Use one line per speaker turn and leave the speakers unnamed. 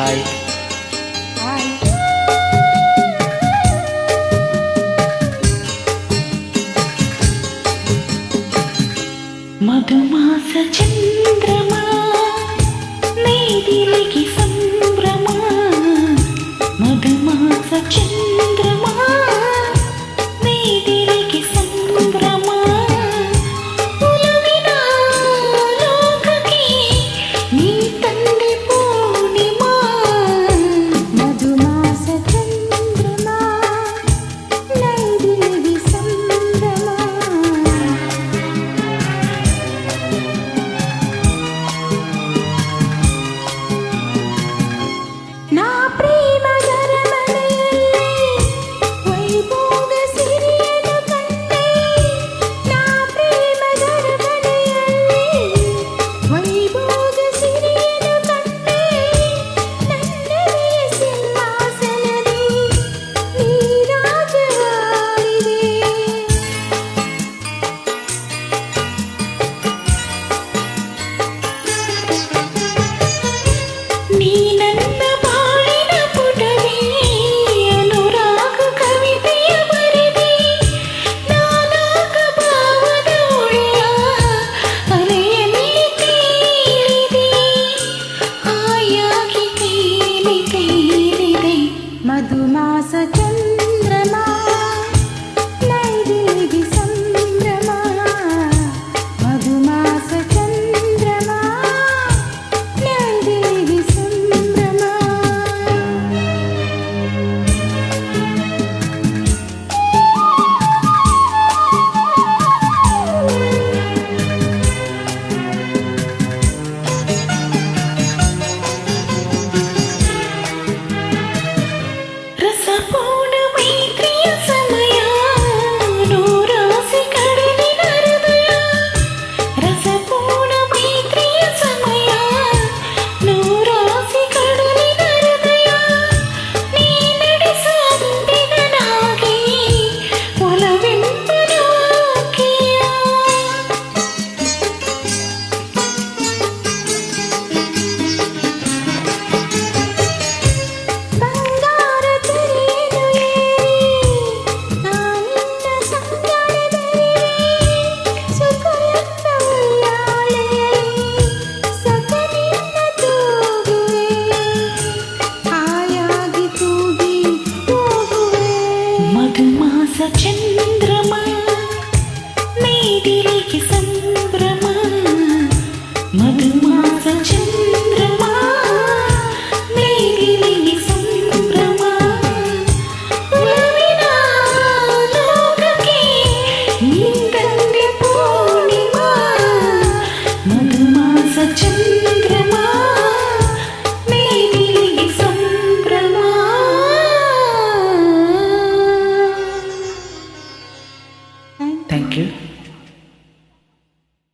Hi.
మధుమాస చంద్రమా నీదిలికి సంభ్రమా మధుమాస చంద్రమా నీదిలికి సంభ్రమా ఉలవిన లోకకి నీ తండ్రి పూర్ణిమా మధుమాస చంద్రమా నీదిలికి సంభ్రమా నా ప్రేమ గరమನೆಯಲ್ಲಿ ವೈಭೋಗ ಸಿರಿಯನು ಕಂಡೆ ನಾ ಪ್ರೇಮ ಗರಮನೆಯಲ್ಲಿ ವೈಭೋಗ ಸಿರಿಯನು ಕಂಡೆ ನನ್ನನೆಯ ಸಿಂಹಾಸನದಿ ನೀ ರಾಜವಾಗಿದೆ ನೀ ನನ್ನ ಬಾಳಿನ ಪುಟವೇ ಅನುರಾಗ ಕವಿತೆಯ ಬರೆದೆ ನಾನಾಗ ಭಾವದ ಉಳ್ಳ ಅಲೆಯಲ್ಲಿ ತೇಲಿದೆ ಹಾಯಾಗಿ ತೇಲಿದೆ ಮಧುಮಾಸ ಚಂದ್ರಮಾ ನೈದಿಲಿಗೆ ಸಂಭ್ರಮ ಮಧುಮಾಸ ಚಂದ್ರಮಾ ನೈದಿಲಿಗೆ ಸಂಭ್ರಮ ರಸಪೂರ್ಣ ಮೈತ್ರಿಯ ಸಮಯ ನೂರಾಸೆ ಕಡಲಿನ ಹೃದಯ ರಸಪೂರ್ಣ ಮೈತ್ರಿಯ ಸಮಯ ನೂರಾಸೆ ಕಡಲಿನ ಹೃದಯ ನೀ ನಡೆಸಂದಿಗನಾಗಿ ಒಲವೆಂಬ ನೌಕೆಯ ಬಂಗಾರ ತೆರೆಯಲು ಏರಿ ನಾನಿನ್ನ ಸಂಗಡದಲ್ಲಿ ಸುಖವೆಂಬ ಉಯ್ಯಾಲೆಯಲ್ಲಿ ಸಖನಿನ್ನ ತೂಗುವೆ ಹಾಯಾಗಿ ತೂಗಿ ಹೋಗುವೆ ಮಧುಮಾಸ ಚಂದ್ರಮಾ ನೀದಿಲಿಗೆ ಸಂಭ್ರಮ ಮಧುಮಾಸ ಚಂದ್ರಮಾ ನೀದಿಲಿಗೆ ಸಂಭ್ರಮ ಉಲವಿನ ಲೋಕಕ್ಕೆ ನೀ ತಂದೆ ಪೂರ್ಣಿಮಾ ಮಧುಮಾಸ ಚಂದ್ರ